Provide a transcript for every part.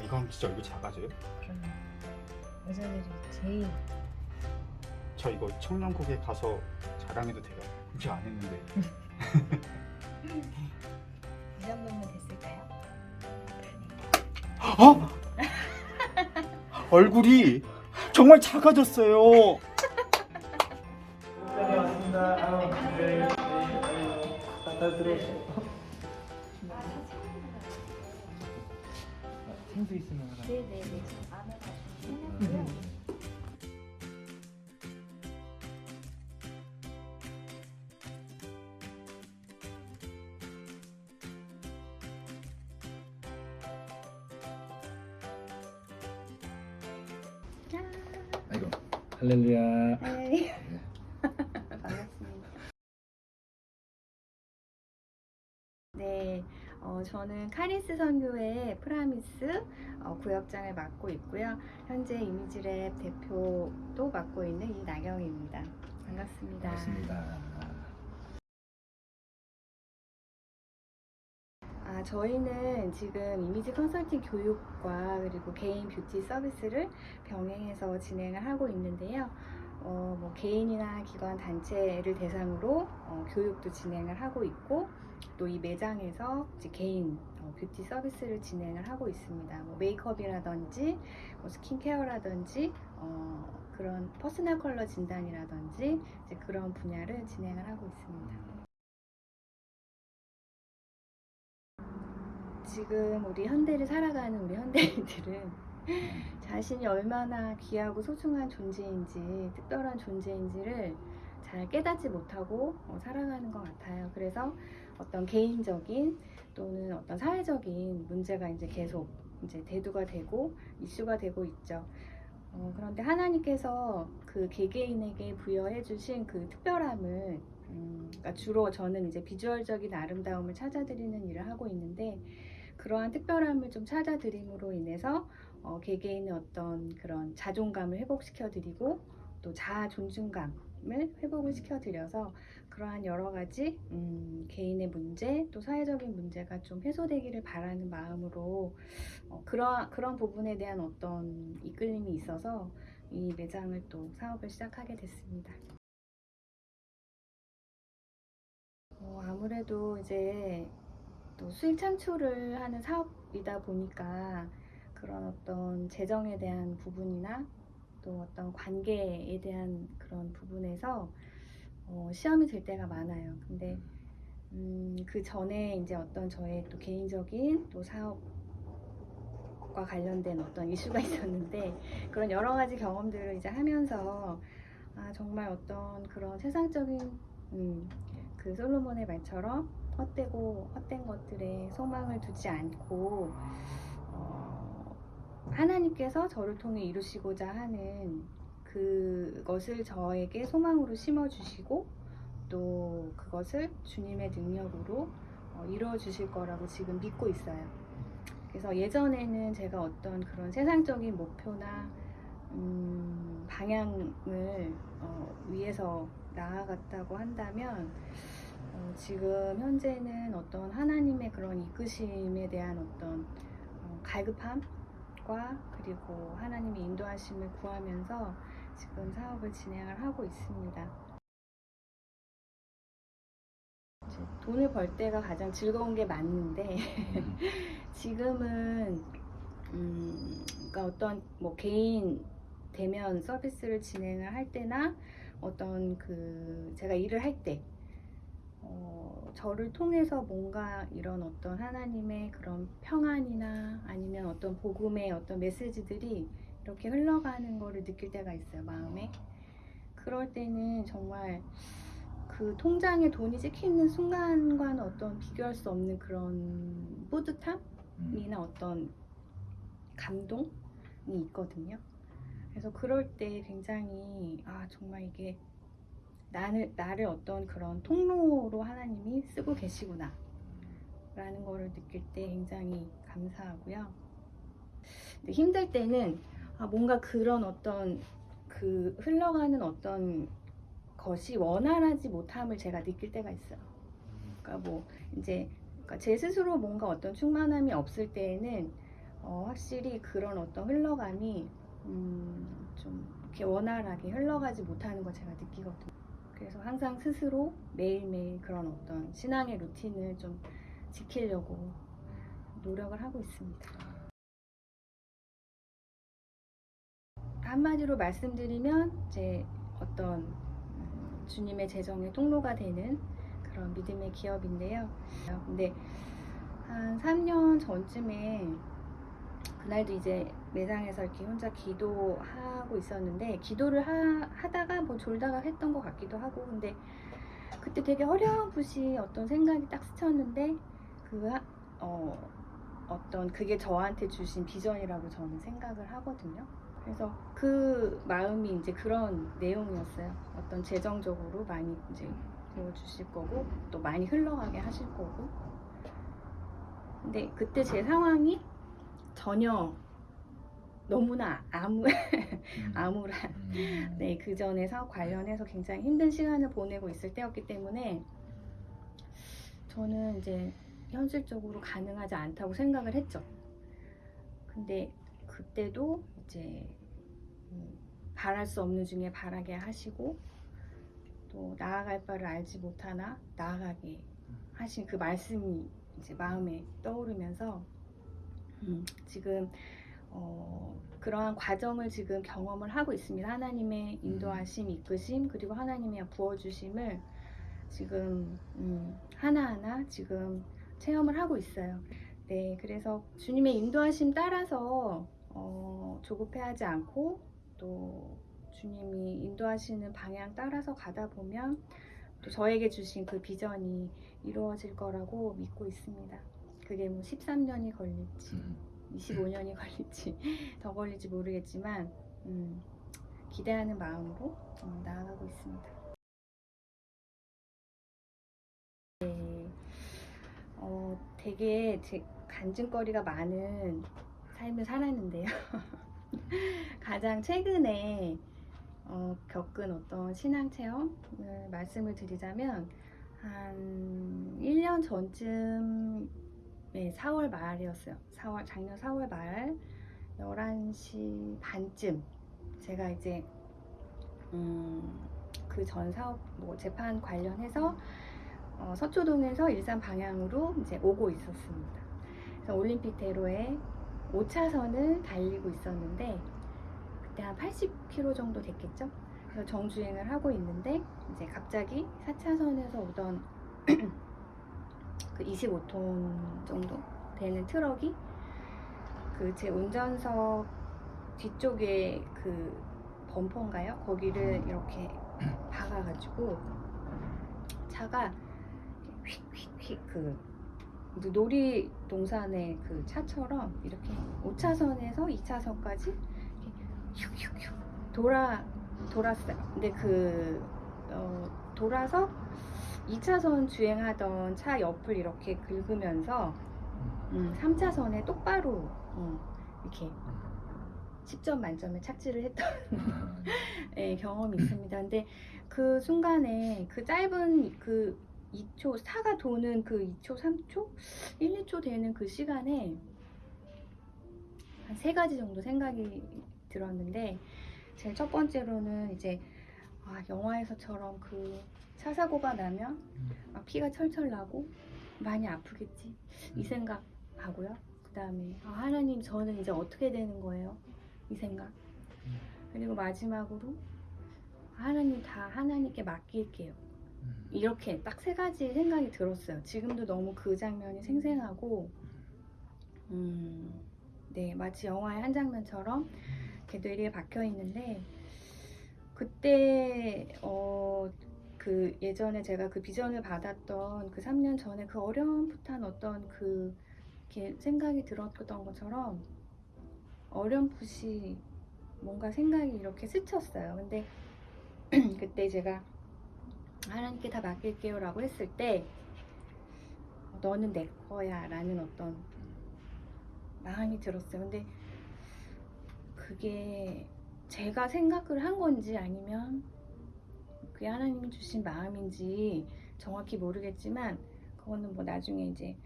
이건 진짜 얼굴 작아져요? 그럼 여자들이 제일 저 이거 청량국에 가서 자랑해도 돼요? 굳이 안 했는데. 이 정도면 됐을까요? 어? 얼굴이 정말 작아졌어요. 다녀왔습니다. 네. 다 들어오시고. 생수 있으면 하나. 네네네. 안에 가시면 해놨고요. 짠. 아이고. 할렐루야. 네. 반갑습니다. 네, 저는 카리스 선교회 프라미스 구역장을 맡고 있고요. 현재 이미지랩 대표도 맡고 있는 이나경입니다. 반갑습니다. 반갑습니다. 저희는 지금 이미지 컨설팅 교육과 그리고 개인 뷰티 서비스를 병행해서 진행을 하고 있는데요. 뭐 개인이나 기관 단체를 대상으로 교육도 진행을 하고 있고 또 이 매장에서 이제 개인 뷰티 서비스를 진행을 하고 있습니다. 뭐 메이크업이라든지 뭐 스킨케어라든지 그런 퍼스널 컬러 진단이라든지 이제 그런 분야를 진행을 하고 있습니다. 지금 우리 현대를 살아가는 우리 현대인들은 자신이 얼마나 귀하고 소중한 존재인지 특별한 존재인지를 잘 깨닫지 못하고 살아가는 것 같아요. 그래서 어떤 개인적인 또는 어떤 사회적인 문제가 이제 계속 이제 대두가 되고 이슈가 되고 있죠. 그런데 하나님께서 그 개개인에게 부여해 주신 그 특별함을 그러니까 주로 저는 이제 비주얼적인 아름다움을 찾아드리는 일을 하고 있는데 그러한 특별함을 좀 찾아드림으로 인해서 개개인의 어떤 그런 자존감을 회복시켜 드리고 또 자아 존중감을 회복을 시켜 드려서 그러한 여러 가지 개인의 문제 또 사회적인 문제가 좀 해소되기를 바라는 마음으로 그런 부분에 대한 어떤 이끌림이 있어서 이 매장을 또 사업을 시작하게 됐습니다. 아무래도 이제 또 수익 창출을 하는 사업이다 보니까 그런 어떤 재정에 대한 부분이나 또 어떤 관계에 대한 그런 부분에서 시험이 될 때가 많아요. 근데 그 전에 이제 어떤 저의 또 개인적인 또 사업과 관련된 어떤 이슈가 있었는데 그런 여러 가지 경험들을 이제 하면서 정말 어떤 그런 세상적인 그 솔로몬의 말처럼 헛된 것들에 소망을 두지 않고 하나님께서 저를 통해 이루시고자 하는 그것을 저에게 소망으로 심어주시고 또 그것을 주님의 능력으로 이루어 주실 거라고 지금 믿고 있어요. 그래서 예전에는 제가 어떤 그런 세상적인 목표나 방향을 위해서 나아갔다고 한다면 지금 현재는 어떤 하나님의 그런 이끄심에 대한 어떤 갈급함과 그리고 하나님의 인도하심을 구하면서 지금 사업을 진행을 하고 있습니다. 돈을 벌 때가 가장 즐거운 게 맞는데 지금은 그러니까 어떤 뭐 개인 대면 서비스를 진행을 할 때나 어떤 그 제가 일을 할 때 저를 통해서 뭔가 이런 어떤 하나님의 그런 평안이나 아니면 어떤 복음의 어떤 메시지들이 이렇게 흘러가는 거를 느낄 때가 있어요, 마음에. 그럴 때는 정말 그 통장에 돈이 찍히는 순간과는 어떤 비교할 수 없는 그런 뿌듯함이나 어떤 감동이 있거든요. 그래서 그럴 때 굉장히 정말 이게 나를 어떤 그런 통로로 하나님이 쓰고 계시구나 라는 거를 느낄 때 굉장히 감사하고요. 근데 힘들 때는 뭔가 그런 어떤 그 흘러가는 어떤 것이 원활하지 못함을 제가 느낄 때가 있어요. 그러니까 뭐 이제 그러니까 제 스스로 뭔가 어떤 충만함이 없을 때에는 확실히 그런 어떤 흘러감이 좀 이렇게 원활하게 흘러가지 못하는 걸 제가 느끼거든요. 그래서 항상 스스로 매일매일 그런 어떤 신앙의 루틴을 좀 지키려고 노력을 하고 있습니다. 한마디로 말씀드리면 이제 어떤 주님의 재정의 통로가 되는 그런 믿음의 기업인데요. 근데 한 3년 전쯤에 그날도 이제 매장에서 이렇게 혼자 기도하고 있었는데 기도를 하다가 뭐 졸다가 했던 것 같기도 하고 근데 그때 되게 어렴풋이 어떤 생각이 딱 스쳤는데 어떤 그게 저한테 주신 비전이라고 저는 생각을 하거든요. 그래서 그 마음이 이제 그런 내용이었어요. 어떤 재정적으로 많이 이제 도와주실 거고 또 많이 흘러가게 하실 거고. 근데 그때 제 상황이 전혀 너무나 암울한 네, 그 전에 사업 관련해서 굉장히 힘든 시간을 보내고 있을 때였기 때문에 저는 이제 현실적으로 가능하지 않다고 생각을 했죠. 근데 그때도 이제 바랄 수 없는 중에 바라게 하시고 또 나아갈 바를 알지 못하나 나아가게 하신 그 말씀이 이제 마음에 떠오르면서 지금 그러한 과정을 지금 경험을 하고 있습니다. 하나님의 인도하심, 이끄심, 그리고 하나님의 부어주심을 지금 하나하나 지금 체험을 하고 있어요. 네, 그래서 주님의 인도하심 따라서 조급해하지 않고 또 주님이 인도하시는 방향 따라서 가다 보면 또 저에게 주신 그 비전이 이루어질 거라고 믿고 있습니다. 그게 뭐 13년이 걸릴지 25년이 걸릴지 더 걸릴지 모르겠지만 기대하는 마음으로 나아가고 있습니다. 네, 되게 간증거리가 많은 삶을 살았는데요. 가장 최근에 겪은 어떤 신앙 체험을 말씀을 드리자면 한 1년 전쯤 네, 4월 말이었어요. 작년 4월 말 11시 반쯤 제가 이제 그 전 사업 뭐 재판 관련해서 서초동에서 일산 방향으로 이제 오고 있었습니다. 그래서 올림픽대로에 5차선을 달리고 있었는데 그때 한 80km 정도 됐겠죠? 그래서 정주행을 하고 있는데 이제 갑자기 4차선에서 오던 그 25톤 정도 되는 트럭이 그 제 운전석 뒤쪽에 그 범퍼인가요? 거기를 이렇게 박아가지고 차가 휙휙휙 그 놀이동산의 그 차처럼 이렇게 5차선에서 2차선까지 휙휙휙 돌았어요. 근데 돌아서 2차선 주행하던 차 옆을 이렇게 긁으면서 3차선에 똑바로 이렇게 10점 만점에 착지를 했던 네, 경험이 있습니다. 근데 그 순간에 그 짧은 그 2초, 차가 도는 그 2초, 3초? 1, 2초 되는 그 시간에 한 3가지 정도 생각이 들었는데 제일 첫 번째로는 이제 영화에서처럼 그 차 사고가 나면 막 피가 철철 나고 많이 아프겠지 이 생각하고요. 그 다음에 하나님 저는 이제 어떻게 되는 거예요? 이 생각. 그리고 마지막으로 하나님 다 하나님께 맡길게요. 이렇게 딱 3가지 생각이 들었어요. 지금도 너무 그 장면이 생생하고 네, 마치 영화의 한 장면처럼 이렇게 뇌리에 박혀 있는데 그때 그 예전에 제가 그 비전을 받았던 그 3년 전에 그 어렴풋한 어떤 그 이렇게 생각이 들었던 것처럼 어렴풋이 뭔가 생각이 이렇게 스쳤어요. 근데 그때 제가 하나님께 다 맡길게요 라고 했을 때 너는 내 거야 라는 어떤 마음이 들었어요. 근데 그게 제가 생각을 한 건지 아니면 그게 하나님이 주신 마음인지 정확히 모르겠지만 그거는 뭐 나중에 이제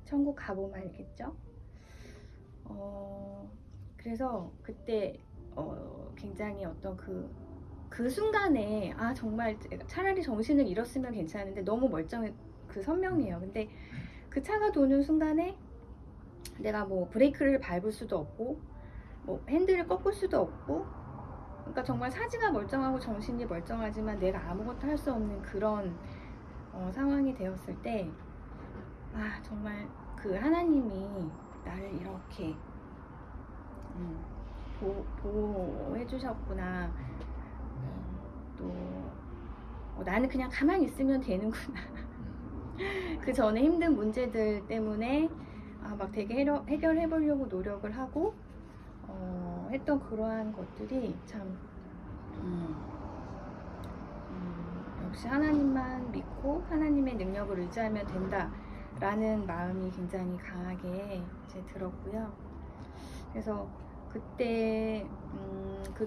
천국 가보면 알겠죠. 그래서 그때 굉장히 어떤 그 순간에 정말 차라리 정신을 잃었으면 괜찮은데 너무 선명해요. 근데 그 차가 도는 순간에 내가 뭐 브레이크를 밟을 수도 없고 뭐 핸들을 꺾을 수도 없고, 그러니까 정말 사지가 멀쩡하고 정신이 멀쩡하지만 내가 아무것도 할 수 없는 그런 상황이 되었을 때 정말 그 하나님이 나를 이렇게 보호해 주셨구나. 또 나는 그냥 가만히 있으면 되는구나. 그 전에 힘든 문제들 때문에 막 되게 해결해 보려고 노력을 하고 했던 그러한 것들이 참 역시 하나님만 믿고 하나님의 능력을 의지하면 된다라는 마음이 굉장히 강하게 이제 들었고요. 그래서 그때 그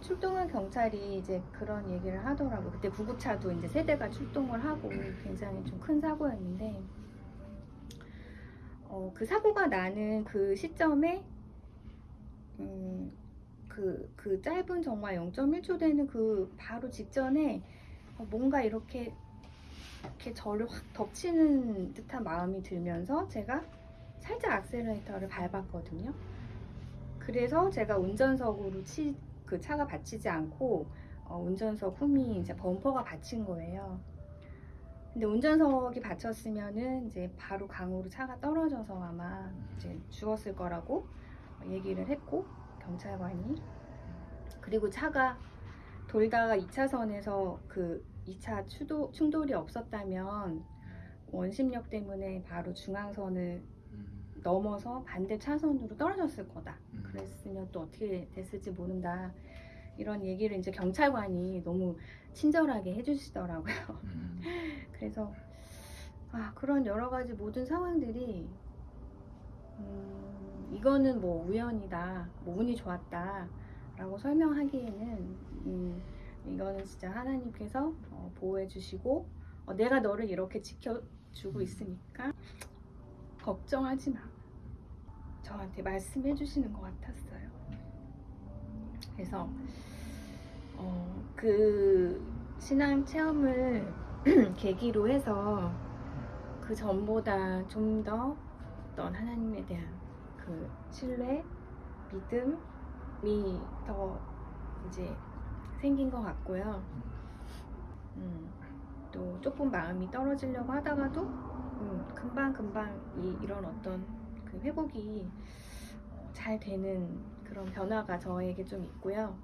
출동한 경찰이 이제 그런 얘기를 하더라고요. 그때 구급차도 이제 세대가 출동을 하고 굉장히 좀 큰 사고였는데, 그 사고가 나는 그 시점에 그 짧은 정말 0.1초 되는 그 바로 직전에 뭔가 이렇게 저를 확 덮치는 듯한 마음이 들면서 제가 살짝 악셀레이터를 밟았거든요. 그래서 제가 운전석으로 그 차가 받치지 않고 운전석 홈이 이제 범퍼가 받친 거예요. 근데 운전석이 받쳤으면은 이제 바로 강으로 차가 떨어져서 아마 이제 죽었을 거라고 얘기를 했고, 경찰관이. 그리고 차가 돌다가 2차선에서 그 2차 충돌이 없었다면 원심력 때문에 바로 중앙선을 넘어서 반대 차선으로 떨어졌을 거다. 그랬으면 또 어떻게 됐을지 모른다. 이런 얘기를 이제 경찰관이 너무 친절하게 해주시더라고요. 그래서 그런 여러 가지 모든 상황들이 이거는 뭐 우연이다, 뭐 운이 좋았다 라고 설명하기에는 이거는 진짜 하나님께서 보호해 주시고 내가 너를 이렇게 지켜주고 있으니까 걱정하지 마, 저한테 말씀해 주시는 것 같았어요. 그래서 그 신앙 체험을 계기로 해서 그 전보다 좀 더 어떤 하나님에 대한 그 신뢰, 믿음이 더 이제 생긴 것 같고요. 또 조금 마음이 떨어지려고 하다가도 금방 이런 어떤 그 회복이 잘 되는 그런 변화가 저에게 좀 있고요.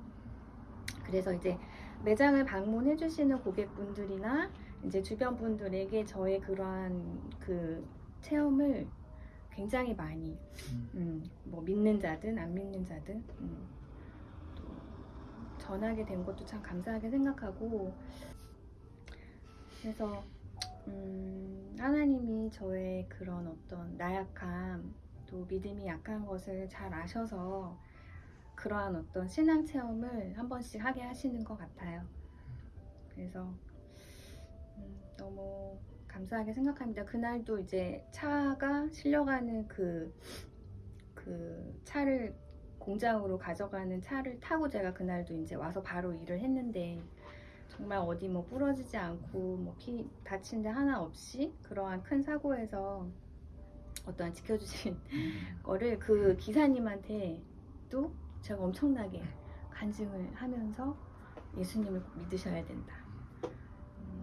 그래서 이제 매장을 방문해 주시는 고객분들이나 이제 주변 분들에게 저의 그러한 그 체험을 굉장히 많이 뭐 믿는 자든 안 믿는 자든 또 전하게 된 것도 참 감사하게 생각하고, 그래서 하나님이 저의 그런 어떤 나약함, 또 믿음이 약한 것을 잘 아셔서 그러한 어떤 신앙 체험을 한 번씩 하게 하시는 것 같아요. 그래서 너무 감사하게 생각합니다. 그날도 이제 차가 실려가는 그 차를 공장으로 가져가는 차를 타고 제가 그날도 이제 와서 바로 일을 했는데, 정말 어디 뭐 부러지지 않고 뭐 피 다친 데 하나 없이 그러한 큰 사고에서 어떠한 지켜주신 거를 그 기사님한테도 제가 엄청나게 간증을 하면서 예수님을 믿으셔야 된다,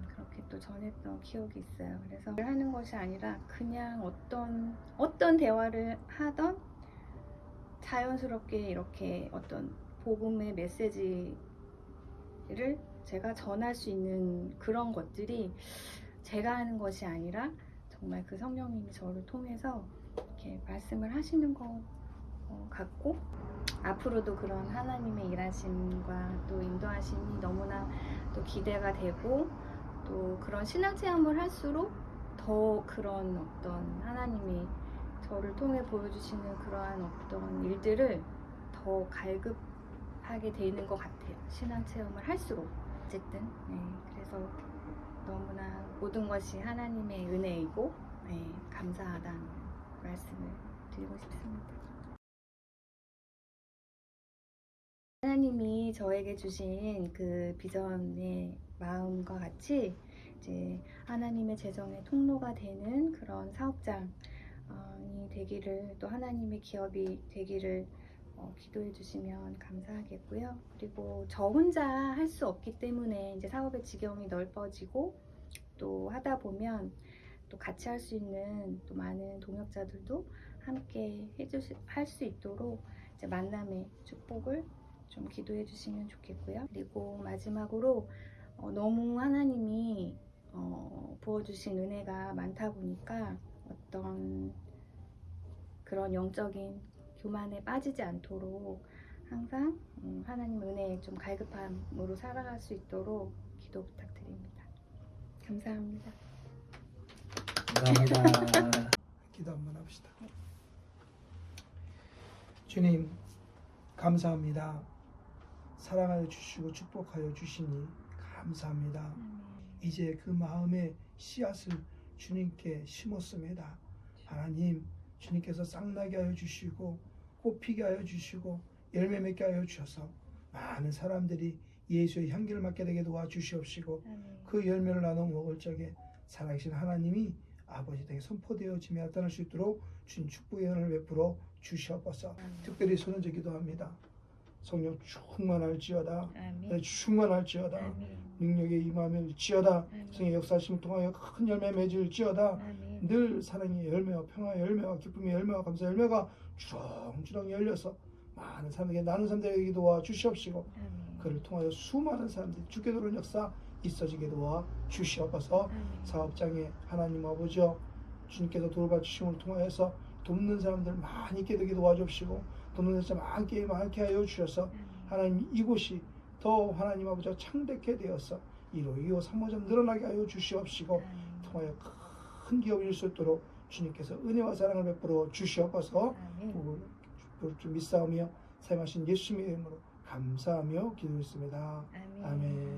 그렇게 또 전했던 기억이 있어요. 그래서 하는 것이 아니라 그냥 어떤 대화를 하던 자연스럽게 이렇게 어떤 복음의 메시지를 제가 전할 수 있는 그런 것들이 제가 하는 것이 아니라 정말 그 성령님이 저를 통해서 이렇게 말씀을 하시는 것 같고, 앞으로도 그런 하나님의 일하심과 또 인도하심이 너무나 또 기대가 되고, 또 그런 신앙 체험을 할수록 더 그런 어떤 하나님이 저를 통해 보여주시는 그러한 어떤 일들을 더 갈급하게 되는 것 같아요. 신앙 체험을 할수록 어쨌든 그래서 너무나 모든 것이 하나님의 은혜이고 감사하다는 말씀을 드리고 싶습니다. 하나님이 저에게 주신 그 비전의 마음과 같이 이제 하나님의 재정의 통로가 되는 그런 사업장이 되기를, 또 하나님의 기업이 되기를 기도해 주시면 감사하겠고요. 그리고 저 혼자 할 수 없기 때문에 이제 사업의 지경이 넓어지고 또 하다 보면 또 같이 할 수 있는 또 많은 동역자들도 함께 할 수 있도록 이제 만남의 축복을 좀 기도해 주시면 좋겠고요. 그리고 마지막으로 너무 하나님이 부어주신 은혜가 많다 보니까 어떤 그런 영적인 교만에 빠지지 않도록 항상 하나님 은혜에 좀 갈급함으로 살아갈 수 있도록 기도 부탁드립니다. 감사합니다. 감사합니다. 기도 한번 합시다. 주님, 감사합니다. 사랑하여 주시고 축복하여 주시니 감사합니다. 이제 그 마음의 씨앗을 주님께 심었습니다. 하나님, 주님께서 싹나게 하여 주시고 꽃피게 하여 주시고 열매 맺게 하여 주셔서 많은 사람들이 예수의 향기를 맡게 되게 도와주시옵시고 그 열매를 나눠 먹을 적에 살아계신 하나님이 아버지 등에 선포되어지며 나타날 수 있도록 주님 축복의 은혜를 베풀어 주시옵소서. 특별히 손을 기도합니다. 성령 충만할지어다. 충만할지어다. 능력에 임하면지어다. 성의 역사심을 통하여 큰 열매 맺을지어다. 늘 사랑의 열매와 평화의 열매와 기쁨의 열매와 감사의 열매가 주렁주렁 열려서 많은 사람에게 나눈 사람들에게 도와 주시옵시고 그를 통하여 수많은 사람들이 주께 들어오는 역사 있어지게 도와 주시옵소서. 사업장에 하나님 아버지여 주님께서 돌봐 주심을 통하여서 돕는 사람들 많이 있게 되게 도와주시고 돕는 사람 많게 하여 주셔서 하나님 이곳이 더 하나님 아버지와 창대케 되어서 1호, 2호, 3호점 늘어나게 하여 주시옵시고 통하여 큰 기업일 수 있도록 주님께서 은혜와 사랑을 베풀어 주시옵소서. 믿사오며 사용하신 예수님의 이름으로 감사하며 기도했습니다. 아멘.